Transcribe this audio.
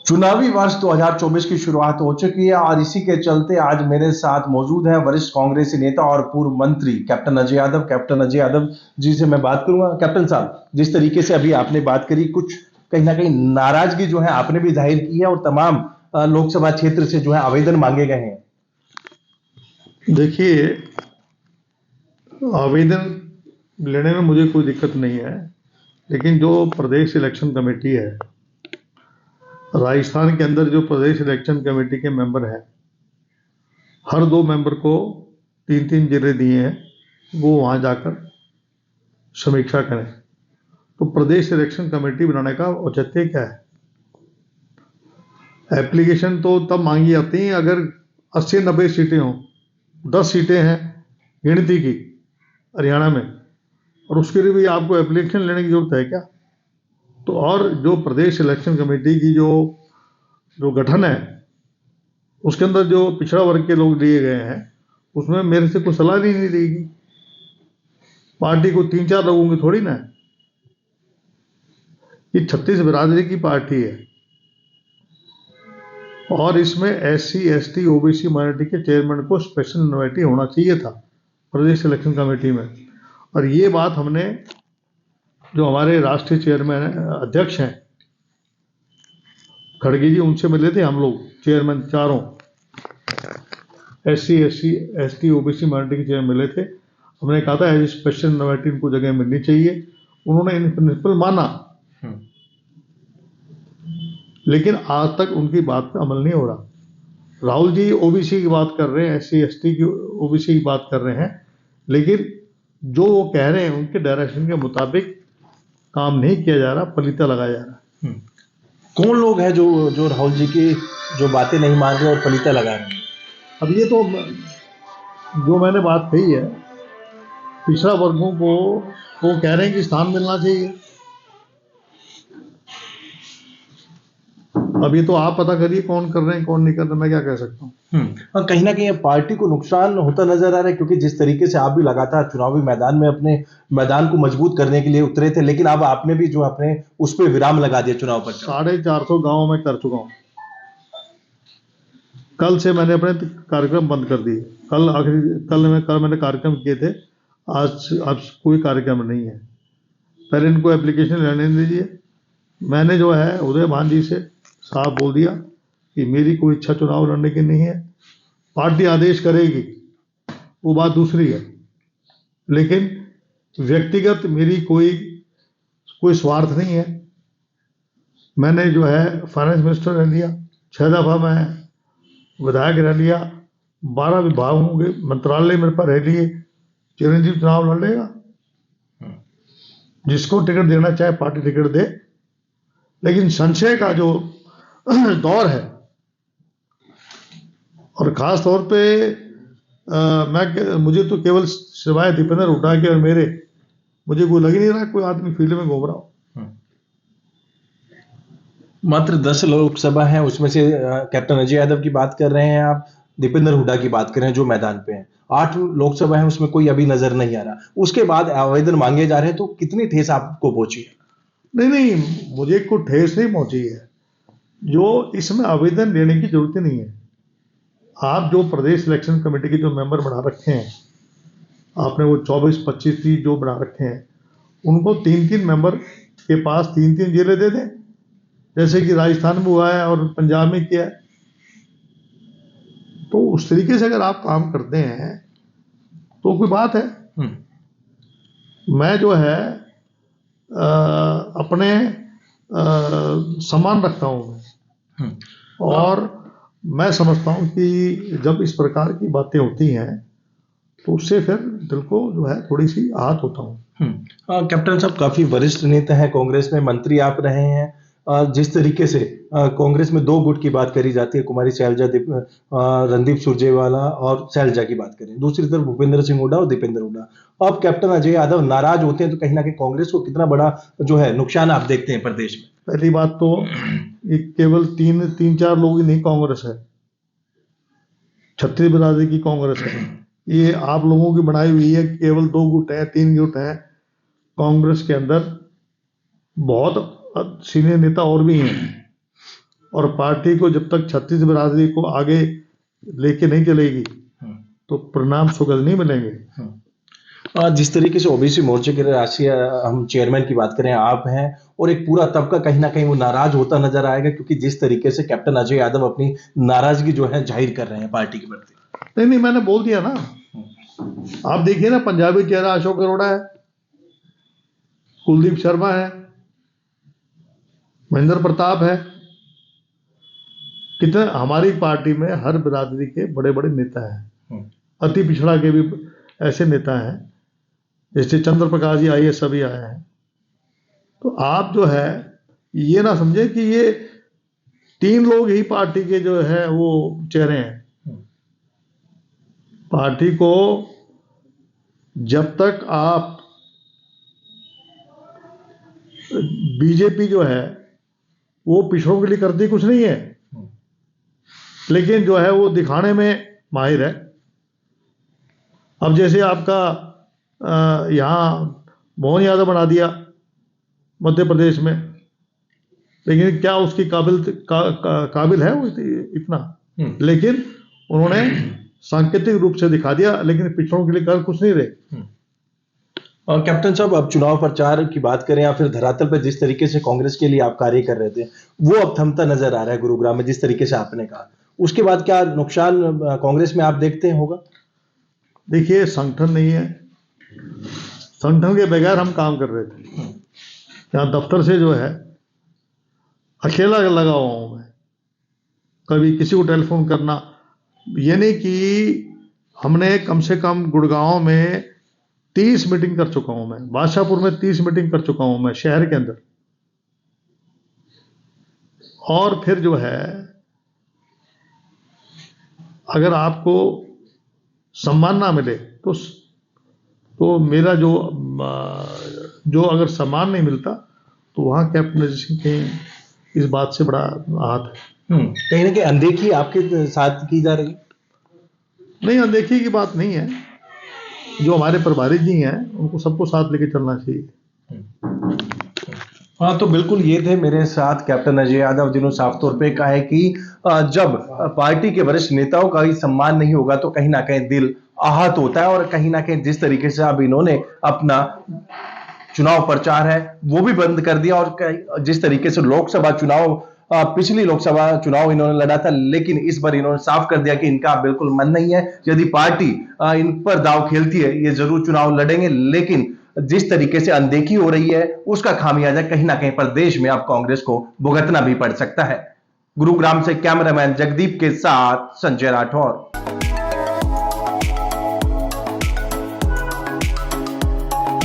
चुनावी वर्ष 2024 की शुरुआत हो चुकी है और इसी के चलते आज मेरे साथ मौजूद है वरिष्ठ कांग्रेसी नेता और पूर्व मंत्री कैप्टन अजय यादव। कैप्टन अजय यादव जी से मैं बात करूंगा। कैप्टन साहब, जिस तरीके से अभी आपने बात करी, कुछ कहीं ना कहीं नाराजगी जो है आपने भी जाहिर की है और तमाम लोकसभा क्षेत्र से जो है आवेदन मांगे गए हैं। देखिए, आवेदन लेने में मुझे कोई दिक्कत नहीं है, लेकिन जो प्रदेश इलेक्शन कमेटी है, राजस्थान के अंदर जो प्रदेश इलेक्शन कमेटी के मेंबर हैं, हर 2 मेंबर को 3-3 जिले दिए हैं, वो वहाँ जाकर समीक्षा करें। तो प्रदेश इलेक्शन कमेटी बनाने का औचित्य क्या है? एप्लीकेशन तो तब मांगी जाती है अगर 80-90 सीटें हों। 10 सीटें हैं गिनती की हरियाणा में, और उसके लिए भी आपको एप्लीकेशन लेने की जरूरत है क्या? तो और जो प्रदेश इलेक्शन कमेटी की जो गठन है, उसके अंदर जो पिछड़ा वर्ग के लोग लिए गए हैं, उसमें मेरे से कोई सलाह नहीं देगी। पार्टी को 3-4 लोगों की थोड़ी ना है। ये 36 बिरादरी की पार्टी है और इसमें SC ST OBC माइनॉरिटी के चेयरमैन को स्पेशल इन्वाइटी होना चाहिए था प्रदेश इलेक्शन कमेटी में। और ये बात हमने जो हमारे राष्ट्रीय चेयरमैन अध्यक्ष हैं खड़गे जी, उनसे मिले थे हम लोग, चेयरमैन चारों SC ST OBC माइनॉरिटी के चेयरमैन मिले थे। हमने कहा था एज स्पेशल इन्वाइटी इनको जगह मिलनी चाहिए। उन्होंने इन प्रिंसिपल माना, लेकिन आज तक उनकी बात पे अमल नहीं हो रहा। राहुल जी OBC की बात कर रहे हैं, SC ST की OBC की बात कर रहे हैं, लेकिन जो वो कह रहे हैं उनके डायरेक्शन के मुताबिक काम नहीं किया जा रहा, पलीता लगाया जा रहा है। कौन लोग हैं जो राहुल जी की जो बातें नहीं मान रहे और पलीता लगा रहे हैं? अब ये तो जो मैंने बात कही है, पिछड़ा वर्गों को वो कह रहे हैं कि स्थान मिलना चाहिए। अब ये तो आप पता करिए कौन कर रहे हैं कौन नहीं कर रहे, मैं क्या कह सकता हूँ। और कहीं ना कहीं पार्टी को नुकसान होता नजर आ रहा है, क्योंकि जिस तरीके से आप भी लगातार चुनावी मैदान में अपने मैदान को मजबूत करने के लिए उतरे थे, लेकिन अब आपने भी जो अपने उस पर विराम लगा दिया चुनाव पर। 450 गाँव में कर चुका हूँ। कल से मैंने अपने कार्यक्रम बंद कर दिए। कल मैंने कार्यक्रम किए थे, आज कोई कार्यक्रम नहीं है। पहले इनको एप्लीकेशन लेने दीजिए। मैंने जो है उदय भान जी से साफ बोल दिया कि मेरी कोई इच्छा चुनाव लड़ने की नहीं है। पार्टी आदेश करेगी वो बात दूसरी है, लेकिन व्यक्तिगत मेरी कोई स्वार्थ नहीं है। मैंने जो है फाइनेंस मिनिस्टर रह लिया, 6 दफा मैं विधायक रह लिया, 12 विभागों के मंत्रालय मेरे पर रह लिए। चिरंजीव चुनाव लड़ लेगा, जिसको टिकट देना चाहे पार्टी टिकट दे, लेकिन संशय का जो दौर है, और खास तौर पे मुझे तो केवल सिवाय दीपेंद्र हुड्डा के और मेरे, मुझे कोई लग ही नहीं रहा कोई आदमी फील्ड में घूम रहा हो। मात्र 10 लोकसभा है, उसमें से कैप्टन अजय यादव की बात कर रहे हैं आप, दीपेंद्र हुड्डा की बात कर रहे हैं जो मैदान पे हैं। 8 लोकसभा है, उसमें कोई अभी नजर नहीं आ रहा। उसके बाद आवेदन मांगे जा रहे हैं, तो कितनी ठेस आपको पहुंची है? नहीं, मुझे कोई ठेस नहीं पहुंची है। जो इसमें आवेदन लेने की जरूरत ही नहीं है। आप जो प्रदेश इलेक्शन कमेटी के जो मेंबर बना रखे हैं, आपने वो 24-25-30 जो बना रखे हैं, उनको 3-3 मेंबर के पास 3-3 जिले दे दें, जैसे कि राजस्थान में हुआ है और पंजाब में किया है। तो उस तरीके से अगर आप काम करते हैं तो कोई बात है। मैं जो है अपने सम्मान रखता हूँ, और मैं समझता हूँ कि जब इस प्रकार की बातें होती हैं तो उससे फिर दिल को जो है थोड़ी सी आहत होता हूँ। कैप्टन साहब, काफी वरिष्ठ नेता हैं, कांग्रेस में मंत्री आप रहे हैं। जिस तरीके से कांग्रेस में 2 गुट की बात करी जाती है, कुमारी शैलजा, रणदीप सुरजेवाला और शैलजा की बात करें, दूसरी तरफ भूपेंद्र सिंह हुड्डा और दीपेंद्र हुड्डा। अब कैप्टन अजय यादव नाराज होते हैं, तो कहीं ना कहीं कांग्रेस को कितना बड़ा जो है नुकसान आप देखते हैं प्रदेश में? पहली बात तो ये केवल 3-4 लोग ही नहीं कांग्रेस है, 36 बिरादरी की कांग्रेस है। ये आप लोगों की बनाई हुई है, केवल 2 गुट है, 3 गुट है। कांग्रेस के अंदर बहुत सीनियर नेता और भी हैं, और पार्टी को जब तक छत्तीस बिरादरी को आगे लेके नहीं चलेगी तो परिणाम सुगल नहीं मिलेंगे। जिस तरीके से ओबीसी मोर्चे के राष्ट्रीय हम चेयरमैन की बात करें आप हैं, और एक पूरा तबका कहीं ना कहीं वो नाराज होता नजर आएगा, क्योंकि जिस तरीके से कैप्टन अजय यादव अपनी नाराजगी जो है जाहिर कर रहे हैं पार्टी के प्रति। नहीं, मैंने बोल दिया ना। आप देखिए ना, पंजाबी चेहरा अशोक अरोड़ा है, कुलदीप शर्मा है, महेंद्र प्रताप है, कितने हमारी पार्टी में हर बिरादरी के बड़े बड़े नेता हैं, अति पिछड़ा के भी ऐसे नेता हैं, जैसे चंद्र प्रकाश जी आईएएस सभी आए हैं। तो आप जो है ये ना समझे कि ये 3 लोग ही पार्टी के जो है वो चेहरे हैं। पार्टी को जब तक आप बीजेपी जो है वो पिछड़ों के लिए करती कुछ नहीं है, लेकिन जो है वो दिखाने में माहिर है। अब जैसे आपका यहाँ मोहन यादव बना दिया मध्य प्रदेश में, लेकिन क्या उसकी काबिल है वो इतना? लेकिन उन्होंने सांकेतिक रूप से दिखा दिया, लेकिन पिछड़ों के लिए कर कुछ नहीं रहे। और कैप्टन साहब, अब चुनाव प्रचार की बात करें या फिर धरातल पर जिस तरीके से कांग्रेस के लिए आप कार्य कर रहे थे, वो अब थमता नजर आ रहा है गुरुग्राम में, जिस तरीके से आपने कहा, उसके बाद क्या नुकसान कांग्रेस में आप देखते हैं होगा? देखिए, संगठन नहीं है, संगठन के बगैर हम काम कर रहे थे। यहाँ दफ्तर से जो है अकेला लगा हुआ हूँ मैं, कभी किसी को टेलीफोन करना, ये नहीं कि हमने कम से कम गुड़गांव में 30 मीटिंग कर चुका हूं मैं, बादशाहपुर में 30 मीटिंग कर चुका हूं मैं शहर के अंदर। और फिर जो है अगर आपको सम्मान ना मिले तो मेरा जो अगर सम्मान नहीं मिलता तो वहां कैप्टन अजय सिंह के इस बात से बड़ा हाथ है। कहीं ना कहीं अनदेखी आपके साथ की जा रही? नहीं, अनदेखी की बात नहीं है। जो हमारे प्रभारी जी हैं उनको सबको साथ लेके चलना चाहिए। हाँ, तो बिल्कुल ये थे मेरे साथ कैप्टन अजय यादव, जिन्होंने साफ तौर पे कहा है कि जब पार्टी के वरिष्ठ नेताओं का ही सम्मान नहीं होगा तो कहीं ना कहीं दिल आहत होता है, और कहीं ना कहीं जिस तरीके से अब इन्होंने अपना चुनाव प्रचार है वो भी बंद कर दिया, और जिस तरीके से लोकसभा चुनाव पिछली लोकसभा चुनाव इन्होंने लड़ा था, लेकिन इस बार इन्होंने साफ कर दिया कि इनका बिल्कुल मन नहीं है। यदि पार्टी इन पर दांव खेलती है, ये जरूर चुनाव लड़ेंगे, लेकिन जिस तरीके से अनदेखी हो रही है उसका खामियाजा कहीं ना कहीं प्रदेश में अब कांग्रेस को भुगतना भी पड़ सकता है। गुरुग्राम से कैमरामैन जगदीप के साथ संजय राठौर।